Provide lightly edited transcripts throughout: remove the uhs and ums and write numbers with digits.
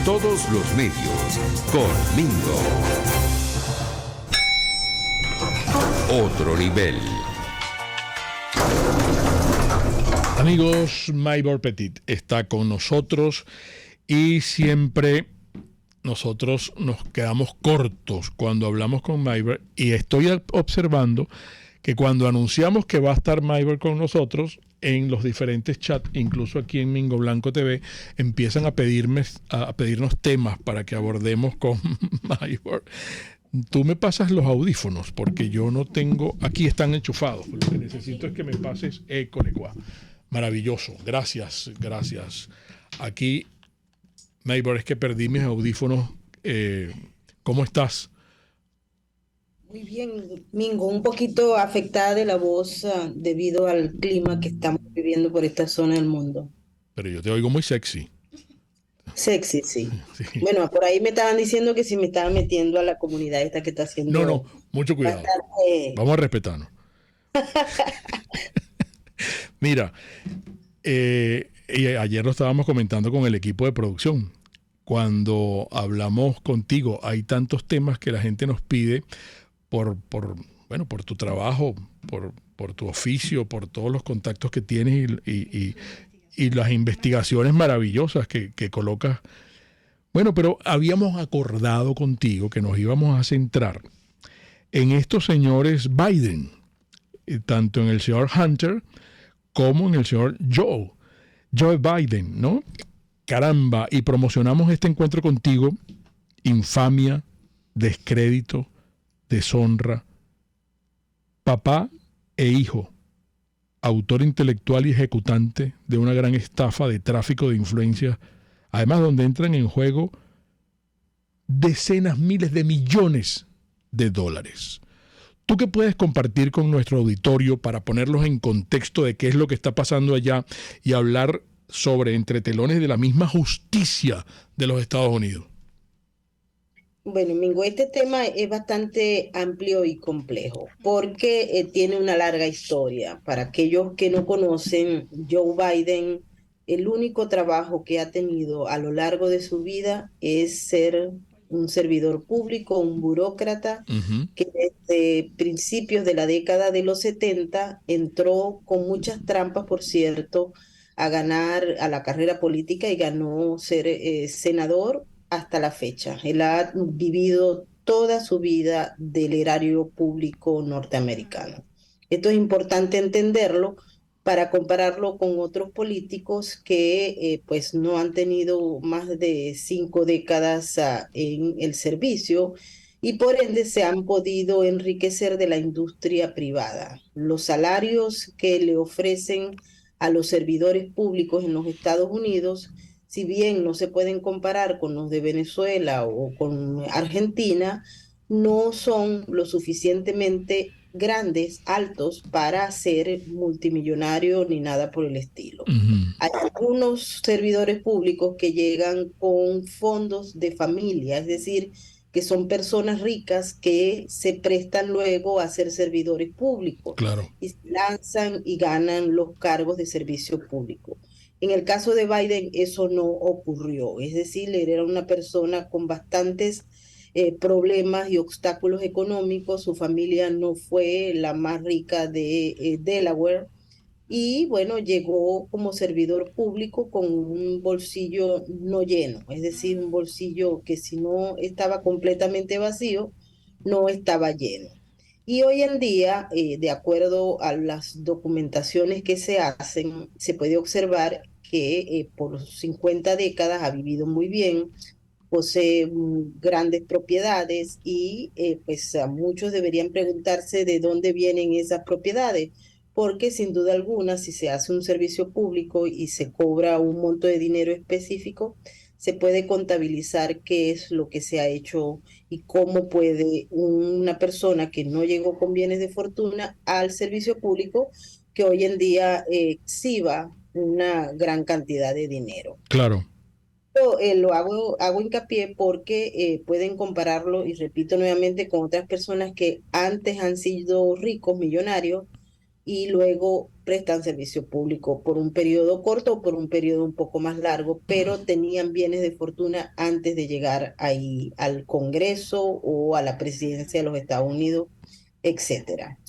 todos los medios, con Mingo. Otro nivel. Amigos, Maybor Petit está con nosotros y siempre nosotros nos quedamos cortos cuando hablamos con Maybor, y estoy observando que cuando anunciamos que va a estar Maybor con nosotros en los diferentes chats, incluso aquí en Mingo Blanco TV, empiezan a pedirnos temas para que abordemos con Maybor. Tú me pasas los audífonos porque yo no tengo, aquí están enchufados, lo que necesito es que me pases Ecolecua. Maravilloso, gracias. Aquí, Maybor, es que perdí mis audífonos. ¿Cómo estás? Muy bien, Mingo, un poquito afectada de la voz debido al clima que estamos viviendo por esta zona del mundo. Pero yo te oigo muy sexy. Sexy, sí. Sí. Bueno, por ahí me estaban diciendo que si me estaban metiendo a la comunidad esta que está haciendo... No, mucho cuidado. Vamos a respetarnos. Mira, ayer lo estábamos comentando con el equipo de producción. Cuando hablamos contigo, hay tantos temas que la gente nos pide por tu trabajo, por tu oficio, por todos los contactos que tienes y las investigaciones maravillosas que colocas. Bueno, pero habíamos acordado contigo que nos íbamos a centrar en estos señores Biden, tanto en el señor Hunter como en el señor Joe Biden, ¿no? Caramba, y promocionamos este encuentro contigo. Infamia, descrédito, deshonra. Papá e hijo, autor intelectual y ejecutante de una gran estafa de tráfico de influencias, además donde entran en juego decenas, miles de millones de dólares. ¿Tú qué puedes compartir con nuestro auditorio para ponerlos en contexto de qué es lo que está pasando allá y hablar sobre entre telones de la misma justicia de los Estados Unidos? Bueno, Mingo, este tema es bastante amplio y complejo porque tiene una larga historia. Para aquellos que no conocen, Joe Biden, el único trabajo que ha tenido a lo largo de su vida es ser un servidor público, un burócrata, que desde principios de la década de los 70 entró con muchas trampas, por cierto, a ganar a la carrera política y ganó ser senador hasta la fecha. Él ha vivido toda su vida del erario público norteamericano. Esto es importante entenderlo para compararlo con otros políticos que pues no han tenido más de 5 décadas en el servicio y por ende se han podido enriquecer de la industria privada. Los salarios que le ofrecen a los servidores públicos en los Estados Unidos, si bien no se pueden comparar con los de Venezuela o con Argentina, no son lo suficientemente grandes, altos, para ser multimillonario ni nada por el estilo. Hay algunos servidores públicos que llegan con fondos de familia, es decir, que son personas ricas que se prestan luego a ser servidores públicos. Claro. Y se lanzan y ganan los cargos de servicio público. En el caso de Biden eso no ocurrió, es decir, él era una persona con bastantes problemas y obstáculos económicos, su familia no fue la más rica de Delaware y bueno, llegó como servidor público con un bolsillo no lleno, es decir, un bolsillo que si no estaba completamente vacío, no estaba lleno. Y hoy en día, de acuerdo a las documentaciones que se hacen, se puede observar que por 50 décadas ha vivido muy bien, posee grandes propiedades y pues a muchos deberían preguntarse de dónde vienen esas propiedades, porque sin duda alguna si se hace un servicio público y se cobra un monto de dinero específico, se puede contabilizar qué es lo que se ha hecho y cómo puede una persona que no llegó con bienes de fortuna al servicio público, que hoy en día exhiba una gran cantidad de dinero. Claro. Lo hago hincapié porque pueden compararlo, y repito nuevamente, con otras personas que antes han sido ricos, millonarios, y luego prestan servicio público por un periodo corto o por un periodo un poco más largo, pero tenían bienes de fortuna antes de llegar ahí al Congreso o a la presidencia de los Estados Unidos, etcétera.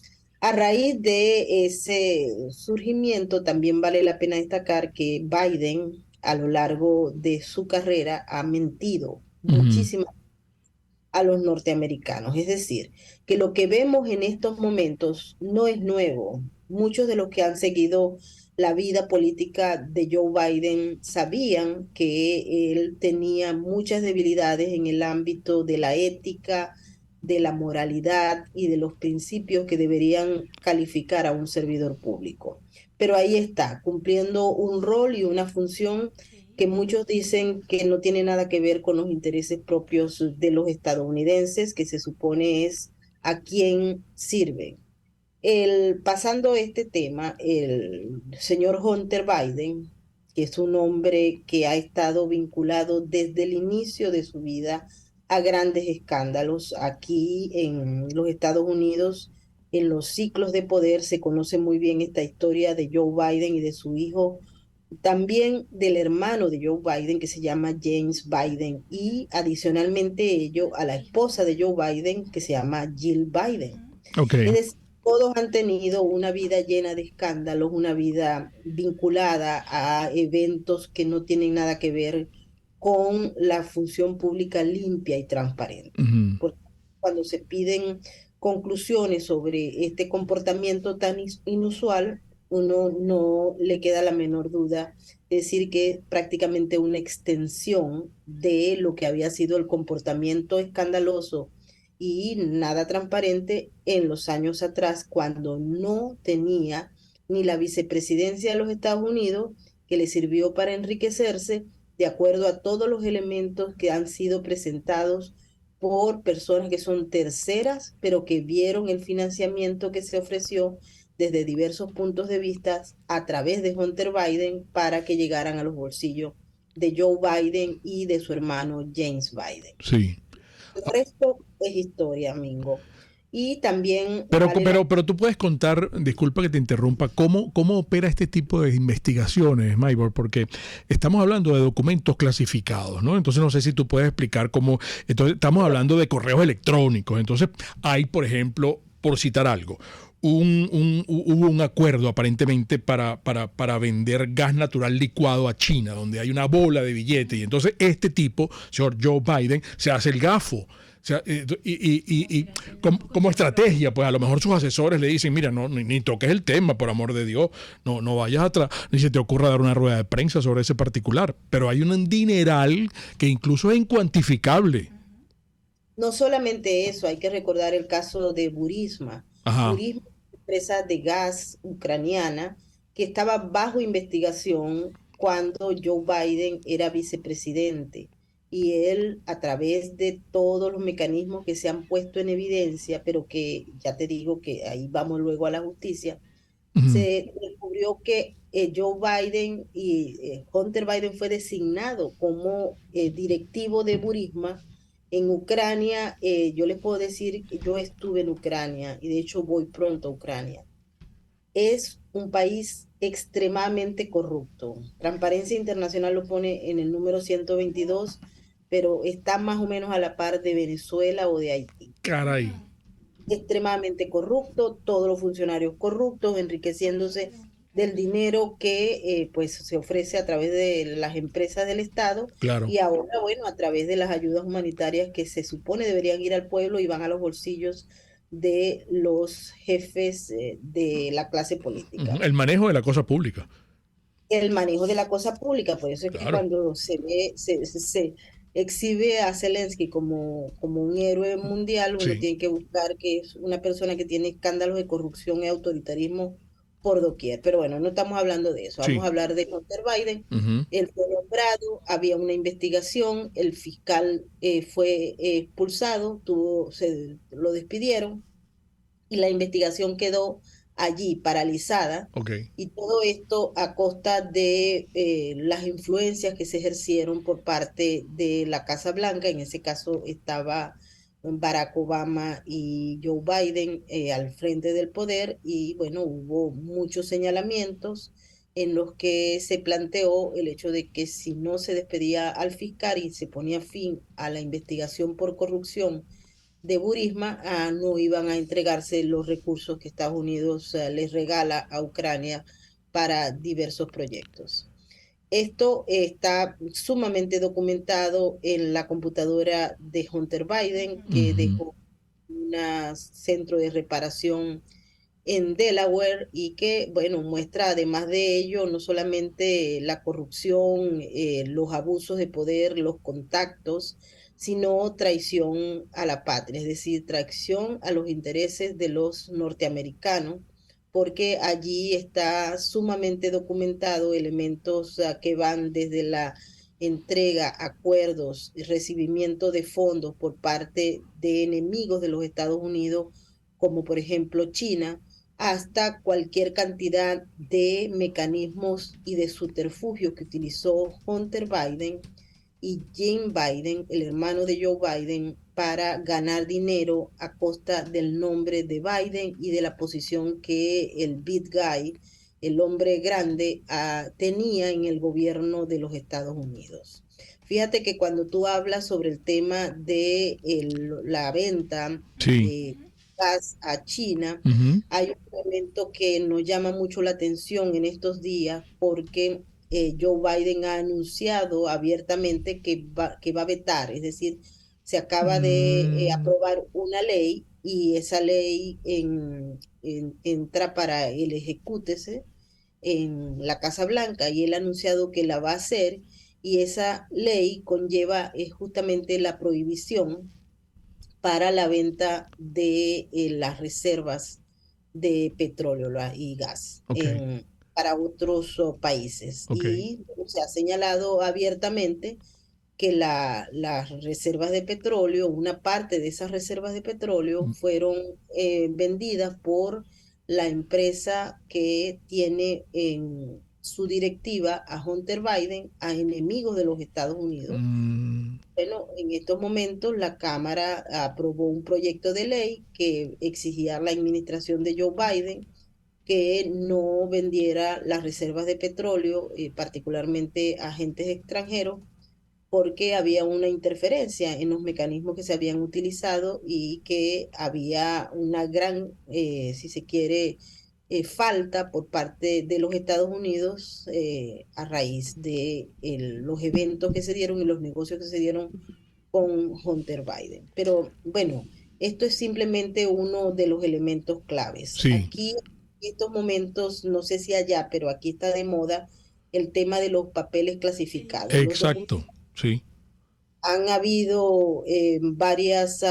A raíz de ese surgimiento, también vale la pena destacar que Biden, a lo largo de su carrera, ha mentido Ujú. muchísimas a los norteamericanos. Es decir, que lo que vemos en estos momentos no es nuevo. Muchos de los que han seguido la vida política de Joe Biden sabían que él tenía muchas debilidades en el ámbito de la ética, de la moralidad y de los principios que deberían calificar a un servidor público. Pero ahí está, cumpliendo un rol y una función que muchos dicen que no tiene nada que ver con los intereses propios de los estadounidenses, que se supone es a quién sirve. Pasando este tema, el señor Hunter Biden, que es un hombre que ha estado vinculado desde el inicio de su vida a grandes escándalos aquí en los Estados Unidos, en los ciclos de poder se conoce muy bien esta historia de Joe Biden y de su hijo, también del hermano de Joe Biden que se llama James Biden y adicionalmente ello a la esposa de Joe Biden que se llama Jill Biden. Ok. Es decir, todos han tenido una vida llena de escándalos, una vida vinculada a eventos que no tienen nada que ver con la función pública limpia y transparente. Ujú. Porque cuando se piden conclusiones sobre este comportamiento tan inusual, uno no le queda la menor duda de decir que es prácticamente una extensión de lo que había sido el comportamiento escandaloso y nada transparente en los años atrás, cuando no tenía ni la vicepresidencia de los Estados Unidos, que le sirvió para enriquecerse de acuerdo a todos los elementos que han sido presentados por personas que son terceras, pero que vieron el financiamiento que se ofreció desde diversos puntos de vista a través de Hunter Biden para que llegaran a los bolsillos de Joe Biden y de su hermano James Biden. Sí. El resto es historia, Mingo. Y también Pero, vale la... pero tú puedes contar, disculpa que te interrumpa, cómo opera este tipo de investigaciones, Maybor, porque estamos hablando de documentos clasificados, ¿no? Entonces no sé si tú puedes explicar cómo, entonces estamos hablando de correos electrónicos, entonces hay, por ejemplo, por citar algo, hubo un acuerdo aparentemente para vender gas natural licuado a China, donde hay una bola de billetes, y entonces este tipo, señor Joe Biden, se hace el gafo. O sea, y como estrategia, pues a lo mejor sus asesores le dicen, mira, no, ni toques el tema, por amor de Dios, no vayas atrás, ni se te ocurra dar una rueda de prensa sobre ese particular. Pero hay un dineral que incluso es incuantificable. No solamente eso, hay que recordar el caso de Burisma. Ajá. Burisma es una empresa de gas ucraniana que estaba bajo investigación cuando Joe Biden era vicepresidente. Y él, a través de todos los mecanismos que se han puesto en evidencia, pero que ya te digo que ahí vamos luego a la justicia, Ujú. se descubrió que Joe Biden y Hunter Biden fue designado como directivo de Burisma en Ucrania. Yo les puedo decir que yo estuve en Ucrania y de hecho voy pronto a Ucrania. Es un país extremadamente corrupto. Transparencia Internacional lo pone en el número 122, pero está más o menos a la par de Venezuela o de Haití. Caray. Extremadamente corrupto, todos los funcionarios corruptos, enriqueciéndose del dinero que pues se ofrece a través de las empresas del Estado Claro. y ahora, bueno, a través de las ayudas humanitarias que se supone deberían ir al pueblo y van a los bolsillos de los jefes de la clase política. El manejo de la cosa pública. El manejo de la cosa pública, por eso es que Claro. cuando se ve, se exhibe a Zelensky como un héroe mundial, uno Sí. tiene que buscar que es una persona que tiene escándalos de corrupción y autoritarismo por doquier. Pero bueno, no estamos hablando de eso, vamos Sí. a hablar de Hunter Biden. Ujú. Él fue nombrado, había una investigación, el fiscal fue expulsado, lo despidieron y la investigación quedó allí paralizada, Ok. y todo esto a costa de las influencias que se ejercieron por parte de la Casa Blanca. En ese caso estaba Barack Obama y Joe Biden al frente del poder, y bueno, hubo muchos señalamientos en los que se planteó el hecho de que si no se despedía al fiscal y se ponía fin a la investigación por corrupción de Burisma, no iban a entregarse los recursos que Estados Unidos les regala a Ucrania para diversos proyectos. Esto está sumamente documentado en la computadora de Hunter Biden, que dejó un centro de reparación en Delaware, y que, bueno, muestra además de ello no solamente la corrupción, los abusos de poder, los contactos, sino traición a la patria, es decir, traición a los intereses de los norteamericanos, porque allí está sumamente documentado elementos que van desde la entrega, acuerdos, recibimiento de fondos por parte de enemigos de los Estados Unidos, como por ejemplo China, hasta cualquier cantidad de mecanismos y de subterfugios que utilizó Hunter Biden y Jim Biden, el hermano de Joe Biden, para ganar dinero a costa del nombre de Biden y de la posición que el big guy, el hombre grande, tenía en el gobierno de los Estados Unidos. Fíjate que cuando tú hablas sobre el tema de la venta de gas a China, hay un elemento que nos llama mucho la atención en estos días, porque Joe Biden ha anunciado abiertamente que va a vetar, es decir, se acaba de aprobar una ley, y esa ley entra para el ejecútese en la Casa Blanca, y él ha anunciado que la va a hacer, y esa ley conlleva justamente la prohibición para la venta de las reservas de petróleo y gas para otros países. Y se ha señalado abiertamente que las reservas de petróleo, una parte de esas reservas de petróleo fueron vendidas por la empresa que tiene en su directiva a Hunter Biden, a enemigos de los Estados Unidos. Bueno, en estos momentos la Cámara aprobó un proyecto de ley que exigía a la administración de Joe Biden que no vendiera las reservas de petróleo, particularmente a agentes extranjeros, porque había una interferencia en los mecanismos que se habían utilizado, y que había una gran, si se quiere, falta por parte de los Estados Unidos a raíz de los eventos que se dieron y los negocios que se dieron con Hunter Biden. Pero bueno, esto es simplemente uno de los elementos claves. Aquí, en estos momentos, no sé si allá, pero aquí está de moda el tema de los papeles clasificados. Exacto, sí. Han habido varias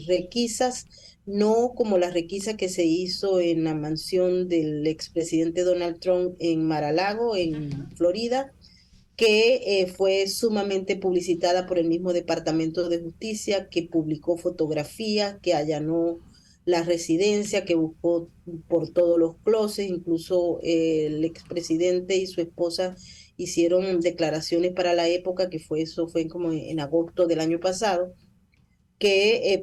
requisas, no como la requisa que se hizo en la mansión del expresidente Donald Trump en Mar-a-Lago, en Florida, que fue sumamente publicitada por el mismo Departamento de Justicia, que publicó fotografías, que allanó la residencia, que buscó por todos los closets. Incluso el expresidente y su esposa hicieron declaraciones para la época, que eso fue como en agosto del año pasado, que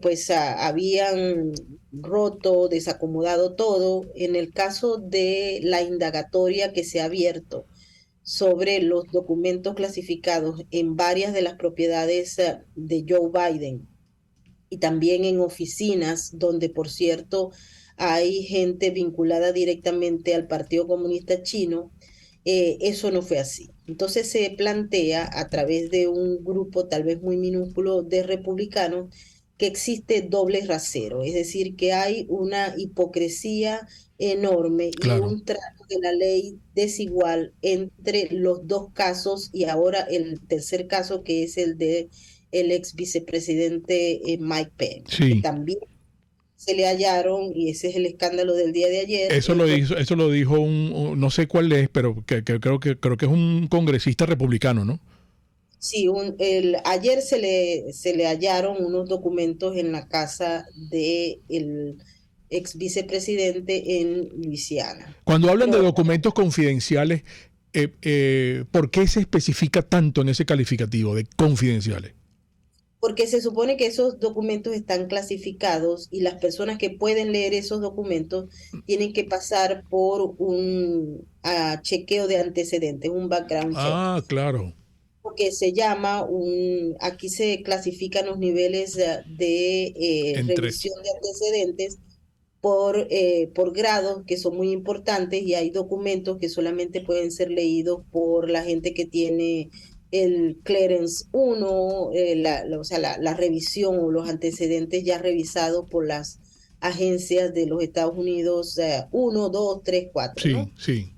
habían roto, desacomodado todo. En el caso de la indagatoria que se ha abierto sobre los documentos clasificados en varias de las propiedades de Joe Biden, y también en oficinas donde, por cierto, hay gente vinculada directamente al Partido Comunista Chino, eso no fue así. Entonces se plantea a través de un grupo tal vez muy minúsculo de republicanos que existe doble rasero, es decir, que hay una hipocresía enorme y un trato de la ley desigual entre los dos casos, y ahora el tercer caso, que es el de el ex vicepresidente Mike Pence, que también se le hallaron, y ese es el escándalo del día de ayer. Eso lo dijo no sé cuál es, pero creo que es un congresista republicano, ¿no? Sí, ayer se le hallaron unos documentos en la casa del ex vicepresidente en Luisiana. Cuando hablan de documentos confidenciales, ¿por qué se especifica tanto en ese calificativo de confidenciales? porque se supone que esos documentos están clasificados y las personas que pueden leer esos documentos tienen que pasar por un chequeo de antecedentes, un background check, Ah, claro. porque se llama aquí se clasifican los niveles de Entre, revisión de antecedentes por grados que son muy importantes y hay documentos que solamente pueden ser leídos por la gente que tiene el clearance 1, o sea, la revisión o los antecedentes ya revisados por las agencias de los Estados Unidos 1, 2, 3, 4, sí, ¿no? sí.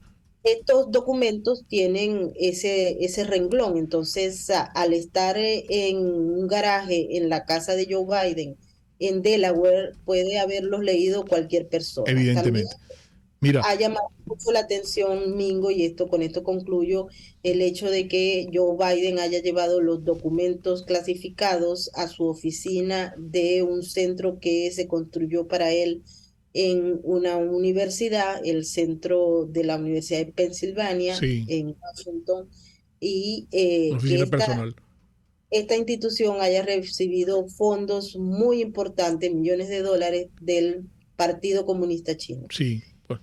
Estos documentos tienen ese renglón, entonces al estar en un garaje en la casa de Joe Biden en Delaware, puede haberlos leído cualquier persona. También Evidentemente. Mira, ha llamado mucho la atención, Mingo, y con esto concluyo, el hecho de que Joe Biden haya llevado los documentos clasificados a su oficina de un centro que se construyó para él en una universidad, el centro de la Universidad de Pensilvania, sí, en Washington, y que oficina personal. esta institución haya recibido fondos muy importantes, millones de dólares del Partido Comunista Chino. Sí, pues,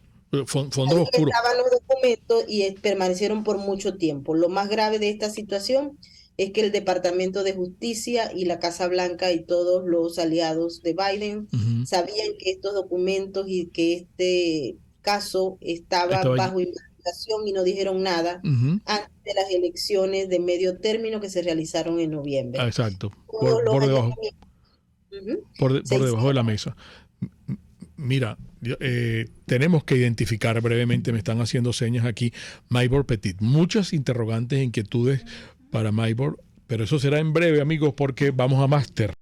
fondos Ahí oscuros. estaban los documentos y permanecieron por mucho tiempo. Lo más grave de esta situación es que el Departamento de Justicia y la Casa Blanca y todos los aliados de Biden Ujú. sabían que estos documentos y que este caso estaba Estaba allí. bajo investigación y no dijeron nada Ujú. antes de las elecciones de medio término que se realizaron en Ah, noviembre. exacto. Todos los Por debajo, allanamientos, ujú, se por debajo de la hicieron. mesa. Mira, tenemos que identificar brevemente, me están haciendo señas aquí, Maybor Petit. Muchas interrogantes e inquietudes para Maybor, pero eso será en breve, amigos, porque vamos a máster.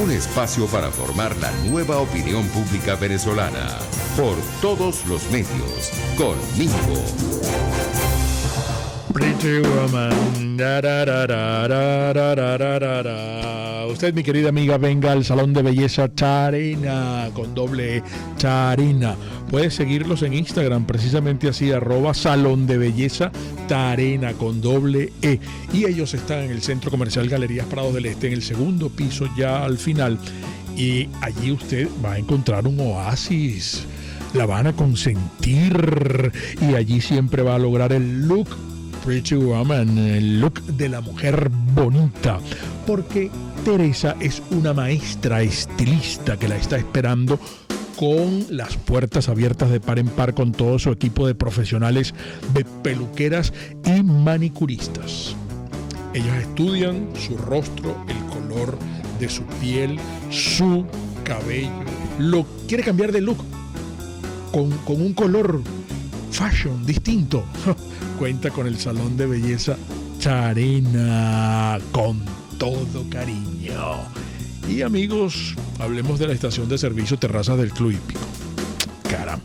Un espacio para formar la nueva opinión pública venezolana. Por todos los medios. Con Mingo. Pretty Woman. Da, da, da, da, da, da, da, da, da. Usted, mi querida amiga, venga al Salón de Belleza Tarina, con doble E, Tarina. Puedes seguirlos en Instagram, precisamente así, @Salón de Belleza Tarena, con doble E. Y ellos están en el Centro Comercial Galerías Prados del Este, en el segundo piso, ya al final. Y allí usted va a encontrar un oasis. La van a consentir. Y allí siempre va a lograr el look Pretty Woman, el look de la mujer bonita, porque Teresa es una maestra estilista que la está esperando con las puertas abiertas de par en par con todo su equipo de profesionales de peluqueras y manicuristas. Ellos estudian su rostro, el color de su piel, su cabello. Quiere cambiar de look con un color fashion distinto. Cuenta con el Salón de Belleza Tarena, con todo cariño. Y amigos, hablemos de la estación de servicio Terrazas del Club Hípico. Caramba,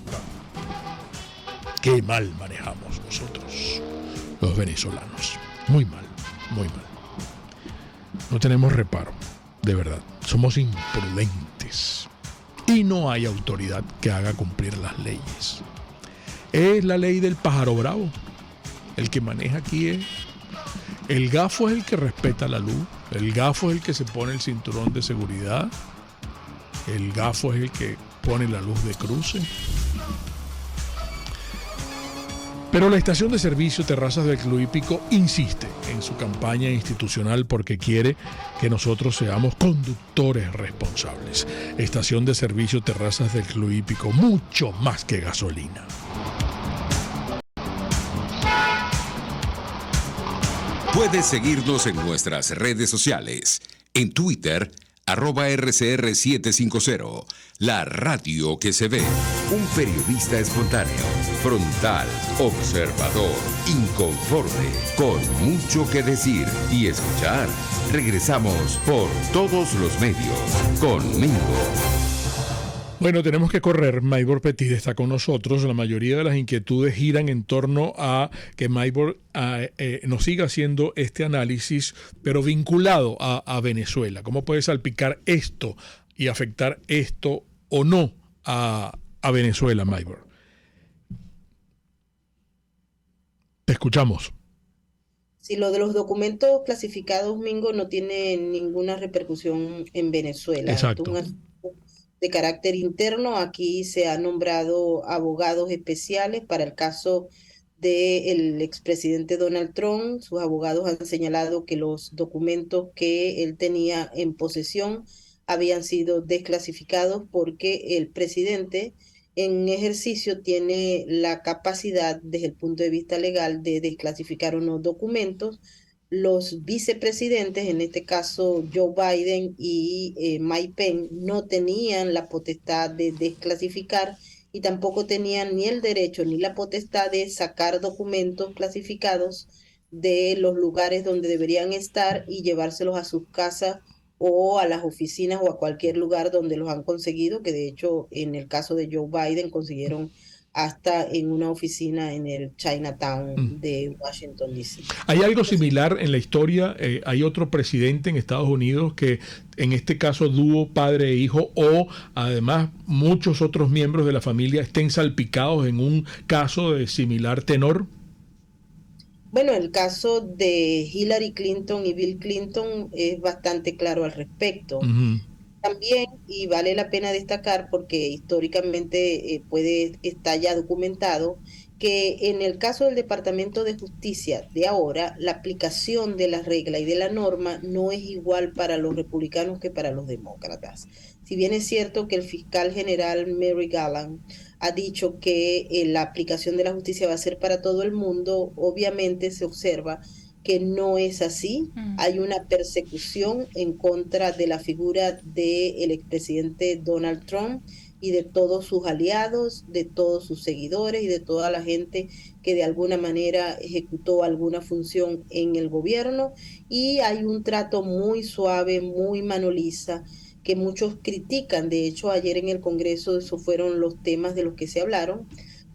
qué mal manejamos nosotros, los venezolanos. Muy mal, muy mal. No tenemos reparo, de verdad. Somos imprudentes. Y no hay autoridad que haga cumplir las leyes. Es la ley del pájaro bravo. El que maneja aquí es. El gafo es el que respeta la luz. El gafo es el que se pone el cinturón de seguridad. El gafo es el que pone la luz de cruce. Pero la estación de servicio Terrazas del Club Hípico insiste en su campaña institucional porque quiere que nosotros seamos conductores responsables. Estación de servicio Terrazas del Club Hípico, mucho más que gasolina. Puedes seguirnos en nuestras redes sociales. En Twitter, @RCR750. La radio que se ve. Un periodista espontáneo, frontal, observador, inconforme, con mucho que decir y escuchar. Regresamos por todos los medios. Conmigo. Bueno, tenemos que correr. Maybor Petit está con nosotros. La mayoría de las inquietudes giran en torno a que Maybor nos siga haciendo este análisis, pero vinculado a Venezuela. ¿Cómo puede salpicar esto y afectar esto o no a Venezuela, Maybor? Te escuchamos. Si lo de los documentos clasificados, Mingo, no tiene ninguna repercusión en Venezuela. Esto es un Exacto. asunto de carácter interno. Aquí se han nombrado abogados especiales para el caso del expresidente Donald Trump. Sus abogados han señalado que los documentos que él tenía en posesión habían sido desclasificados porque el presidente en ejercicio tiene la capacidad desde el punto de vista legal de desclasificar unos documentos. Los vicepresidentes, en este caso Joe Biden y Mike Pence, no tenían la potestad de desclasificar y tampoco tenían ni el derecho ni la potestad de sacar documentos clasificados de los lugares donde deberían estar y llevárselos a sus casas o a las oficinas o a cualquier lugar donde los han conseguido, que de hecho en el caso de Joe Biden consiguieron hasta en una oficina en el Chinatown Mm. de Washington, D.C. ¿Hay algo similar en la historia? ¿Hay otro presidente en Estados Unidos que en este caso dúo padre e hijo o además muchos otros miembros de la familia estén salpicados en un caso de similar tenor? Bueno, el caso de Hillary Clinton y Bill Clinton es bastante claro al respecto. Ujú. También, y vale la pena destacar porque históricamente está ya documentado, que en el caso del Departamento de Justicia de ahora, la aplicación de la regla y de la norma no es igual para los republicanos que para los demócratas. Si bien es cierto que el fiscal general Merrick Garland ha dicho que la aplicación de la justicia va a ser para todo el mundo, obviamente se observa que no es así. Hay una persecución en contra de la figura del expresidente Donald Trump y de todos sus aliados, de todos sus seguidores y de toda la gente que de alguna manera ejecutó alguna función en el gobierno. Y hay un trato muy suave, muy mano lisa, que muchos critican. De hecho, ayer en el Congreso esos fueron los temas de los que se hablaron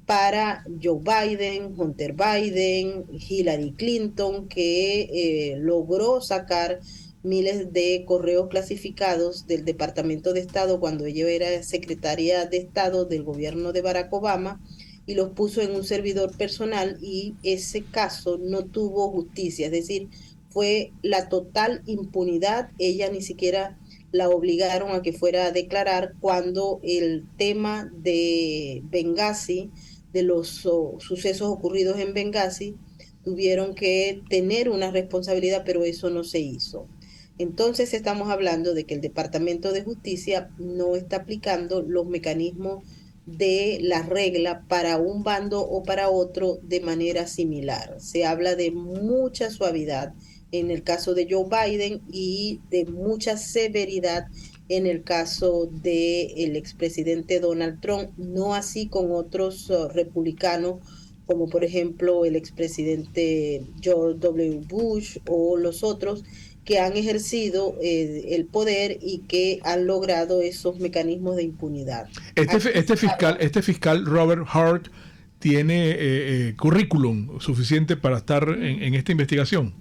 para Joe Biden, Hunter Biden, Hillary Clinton, que logró sacar miles de correos clasificados del Departamento de Estado cuando ella era secretaria de Estado del gobierno de Barack Obama y los puso en un servidor personal y ese caso no tuvo justicia, es decir, fue la total impunidad. Ella ni siquiera la obligaron a que fuera a declarar cuando el tema de Benghazi, de los sucesos ocurridos en Benghazi, tuvieron que tener una responsabilidad, pero eso no se hizo. Entonces estamos hablando de que el Departamento de Justicia no está aplicando los mecanismos de la regla para un bando o para otro de manera similar. Se habla de mucha suavidad en el caso de Joe Biden y de mucha severidad en el caso del expresidente Donald Trump, no así con otros republicanos, como por ejemplo el expresidente George W. Bush o los otros que han ejercido el poder y que han logrado esos mecanismos de impunidad. Este fiscal Robert Hart tiene currículum suficiente para estar en esta investigación.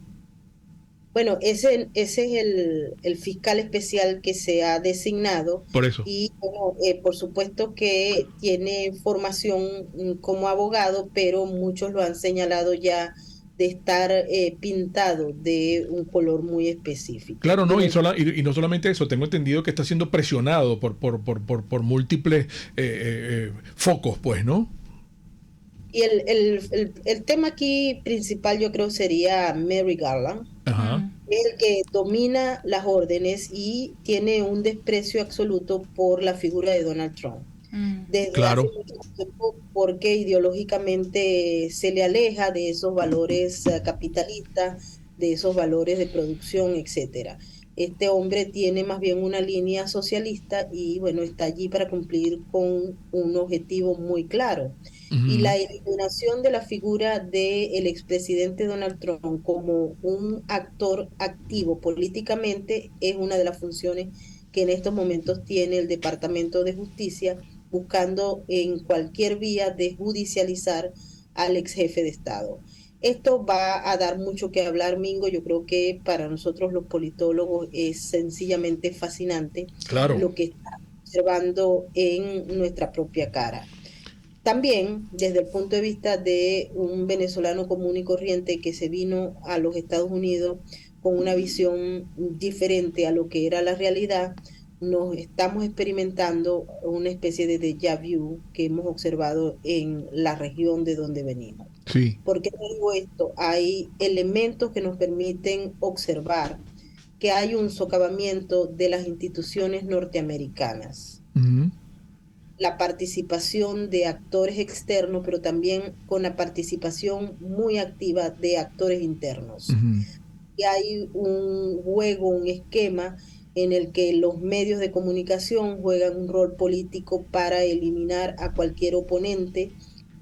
Bueno, ese es el fiscal especial que se ha designado Por eso. y bueno, por supuesto que tiene formación como abogado, pero muchos lo han señalado ya de estar pintado de un color muy específico. Claro, no, y no solamente eso, tengo entendido que está siendo presionado por múltiples focos, pues, ¿no? Y el tema aquí principal yo creo sería Merrick Garland, Ajá. el que domina las órdenes y tiene un desprecio absoluto por la figura de Donald Trump. Desde Claro. hace mucho tiempo, porque ideológicamente se le aleja de esos valores capitalistas, de esos valores de producción, etcétera. Este hombre tiene más bien una línea socialista y bueno, está allí para cumplir con un objetivo muy claro. Y la eliminación de la figura del expresidente Donald Trump como un actor activo políticamente es una de las funciones que en estos momentos tiene el Departamento de Justicia, buscando en cualquier vía de judicializar al ex jefe de Estado. Esto va a dar mucho que hablar, Mingo. Yo creo que para nosotros los politólogos es sencillamente fascinante Claro. lo que está observando en nuestra propia cara. También desde el punto de vista de un venezolano común y corriente que se vino a los Estados Unidos con una visión diferente a lo que era la realidad, nos estamos experimentando una especie de déjà vu que hemos observado en la región de donde venimos. Sí. ¿Por qué digo esto? Hay elementos que nos permiten observar que hay un socavamiento de las instituciones norteamericanas, Ujú, la participación de actores externos, pero también con la participación muy activa de actores internos. ujú. Y hay un juego, un esquema en el que los medios de comunicación juegan un rol político para eliminar a cualquier oponente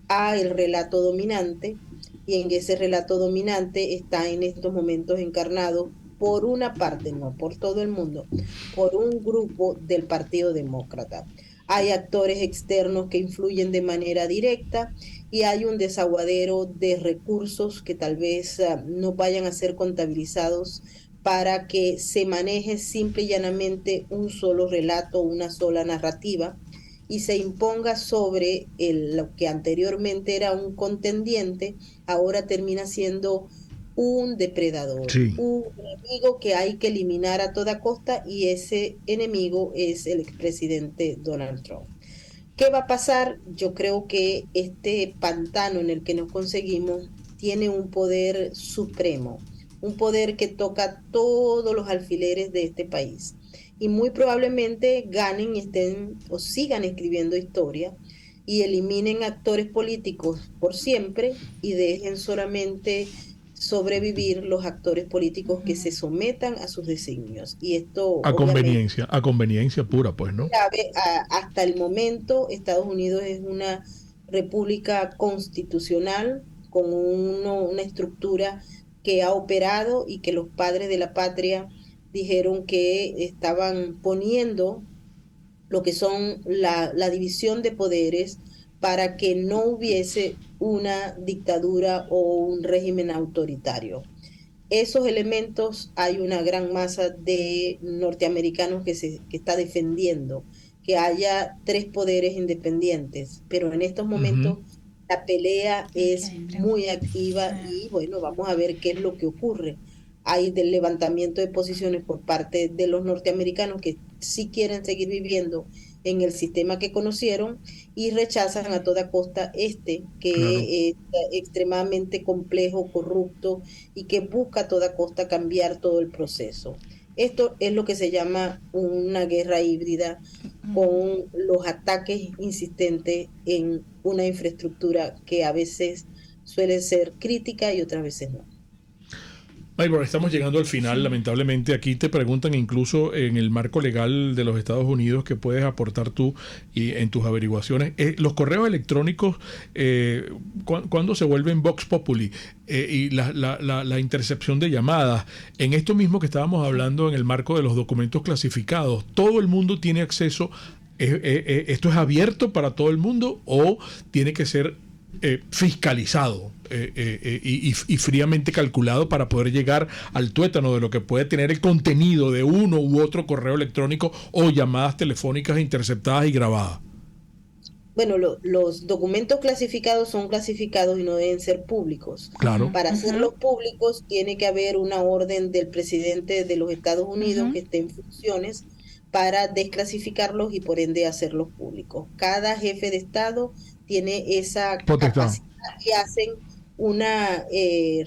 a el relato dominante, y en ese relato dominante está en estos momentos encarnado por una parte, no por todo el mundo, por un grupo del Partido Demócrata. Hay actores externos que influyen de manera directa y hay un desaguadero de recursos que tal vez no vayan a ser contabilizados para que se maneje simple y llanamente un solo relato, una sola narrativa, y se imponga sobre lo que anteriormente era un contendiente, ahora termina siendo un depredador, Sí. un enemigo que hay que eliminar a toda costa, y ese enemigo es el expresidente Donald Trump. ¿Qué va a pasar? Yo creo que este pantano en el que nos conseguimos tiene un poder supremo, un poder que toca todos los alfileres de este país. Y muy probablemente ganen y estén o sigan escribiendo historia y eliminen actores políticos por siempre y dejen solamente sobrevivir los actores políticos que se sometan a sus designios. Y esto obviamente A conveniencia pura, pues, ¿no? hasta el momento Estados Unidos es una república constitucional con una estructura que ha operado y que los padres de la patria dijeron que estaban poniendo lo que son la división de poderes para que no hubiese una dictadura o un régimen autoritario. Esos elementos, hay una gran masa de norteamericanos que está defendiendo que haya tres poderes independientes, pero en estos Ujú. momentos la pelea es muy activa y bueno, vamos a ver qué es lo que ocurre. Hay del levantamiento de posiciones por parte de los norteamericanos que sí quieren seguir viviendo en el sistema que conocieron y rechazan a toda costa este, Claro. que es extremadamente complejo, corrupto y que busca a toda costa cambiar todo el proceso. Esto es lo que se llama una guerra híbrida con los ataques insistentes en una infraestructura que a veces suele ser crítica y otras veces no. Maybor, estamos llegando al final, Sí. lamentablemente. Aquí te preguntan incluso en el marco legal de los Estados Unidos que puedes aportar tú y en tus averiguaciones. Los correos electrónicos, ¿cuándo se vuelven Vox Populi? Y la intercepción de llamadas. En esto mismo que estábamos hablando en el marco de los documentos clasificados, ¿todo el mundo tiene acceso? ¿Esto es abierto para todo el mundo o tiene que ser fiscalizado y fríamente calculado para poder llegar al tuétano de lo que puede tener el contenido de uno u otro correo electrónico o llamadas telefónicas interceptadas y grabadas? Bueno, los documentos clasificados son clasificados y no deben ser públicos. Claro. Para hacerlos públicos tiene que haber una orden del presidente de los Estados Unidos que esté en funciones para desclasificarlos y por ende hacerlos públicos. Cada jefe de Estado tiene esa Potestad. capacidad y hacen una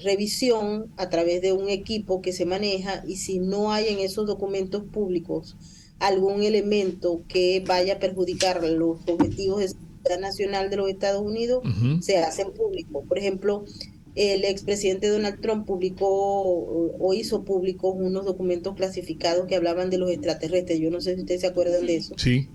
revisión a través de un equipo que se maneja, y si no hay en esos documentos públicos algún elemento que vaya a perjudicar los objetivos de seguridad nacional de los Estados Unidos, Ujú. se hacen públicos. Por ejemplo, el expresidente Donald Trump publicó o hizo públicos unos documentos clasificados que hablaban de los extraterrestres. Yo no sé si ustedes se acuerdan de eso. Sí.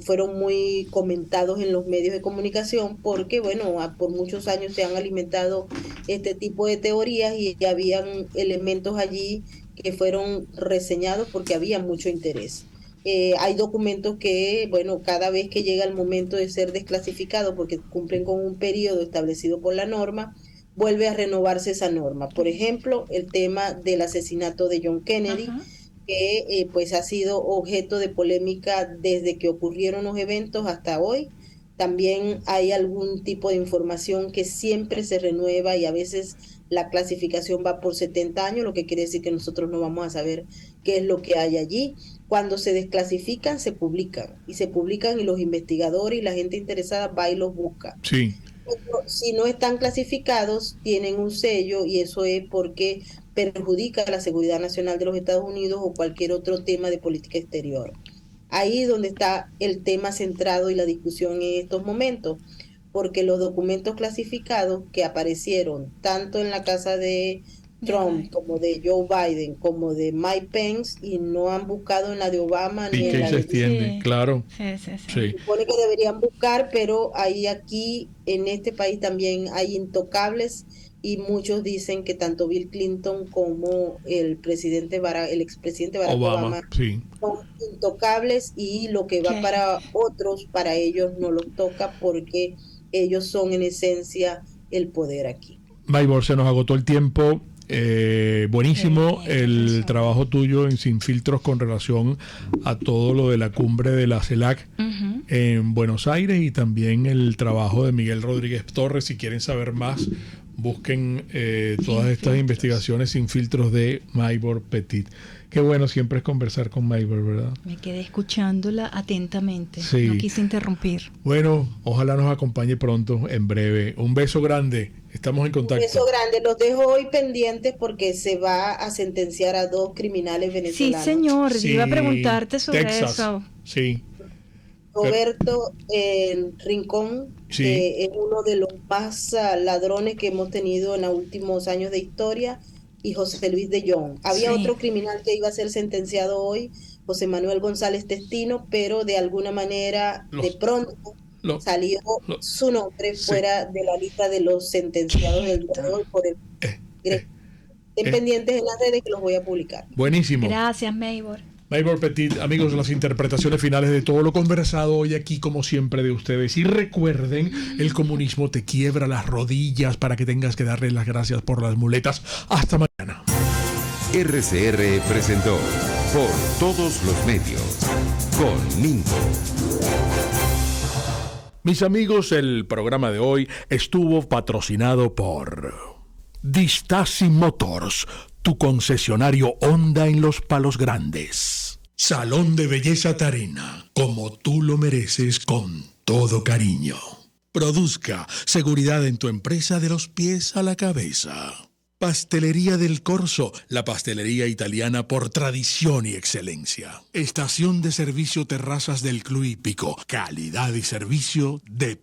Fueron muy comentados en los medios de comunicación porque, bueno, por muchos años se han alimentado este tipo de teorías y habían elementos allí que fueron reseñados porque había mucho interés. Hay documentos que, bueno, cada vez que llega el momento de ser desclasificados porque cumplen con un periodo establecido por la norma, vuelve a renovarse esa norma. Por ejemplo, el tema del asesinato de John Kennedy, pues ha sido objeto de polémica desde que ocurrieron los eventos hasta hoy. También hay algún tipo de información que siempre se renueva y a veces la clasificación va por 70 años, lo que quiere decir que nosotros no vamos a saber qué es lo que hay allí. Cuando se desclasifican, se publican y los investigadores y la gente interesada va y los busca. Sí. Pero si no están clasificados, tienen un sello y eso es porque perjudica la seguridad nacional de los Estados Unidos o cualquier otro tema de política exterior. Ahí es donde está el tema centrado y la discusión en estos momentos, porque los documentos clasificados que aparecieron tanto en la casa de Trump como de Joe Biden como de Mike Pence y no han buscado en la de Obama Y ni en que la se de... extiende, claro. Sí. Sí. Supone que deberían buscar, pero hay aquí en este país también hay intocables y muchos dicen que tanto Bill Clinton como el expresidente Barack Obama Sí. son intocables y lo que va para otros, para ellos no los toca porque ellos son en esencia el poder aquí. Maybor, se nos agotó el tiempo. Buenísimo el trabajo tuyo en Sin Filtros con relación a todo lo de la cumbre de la CELAC en Buenos Aires y también el trabajo de Miguel Rodríguez Torres. Si quieren saber más, busquen todas estas investigaciones Sin Filtros de Maybor Petit. Qué bueno siempre es conversar con Maybor, ¿verdad? Me quedé escuchándola atentamente. Sí. No quise interrumpir. Bueno, ojalá nos acompañe pronto, en breve. Un beso grande. Estamos en contacto. Un beso grande. Los dejo hoy pendientes porque se va a sentenciar a 2 criminales venezolanos. Sí, señor. Sí, Iba a preguntarte sobre Texas. eso. Sí. Roberto Rincón, Sí. que es uno de los más ladrones que hemos tenido en los últimos años de historia, y José Luis de Jong. Había Sí. otro criminal que iba a ser sentenciado hoy, José Manuel González Testino, pero de alguna manera, de pronto, salió su nombre fuera de la lista de los sentenciados del día de hoy por el... Estén pendientes en las redes que los voy a publicar. Buenísimo. Gracias, Maybor. Maybor Petit, amigos, las interpretaciones finales de todo lo conversado hoy aquí, como siempre, de ustedes. Y recuerden, el comunismo te quiebra las rodillas para que tengas que darle las gracias por las muletas. Hasta mañana. RCR presentó Por Todos los Medios con Mingo. Mis amigos, el programa de hoy estuvo patrocinado por Distasi Motors, tu concesionario Honda en Los Palos Grandes. Salón de Belleza Tarina, como tú lo mereces con todo cariño. Produzca seguridad en tu empresa de los pies a la cabeza. Pastelería del Corso, la pastelería italiana por tradición y excelencia. Estación de servicio Terrazas del Club Hípico, calidad y servicio de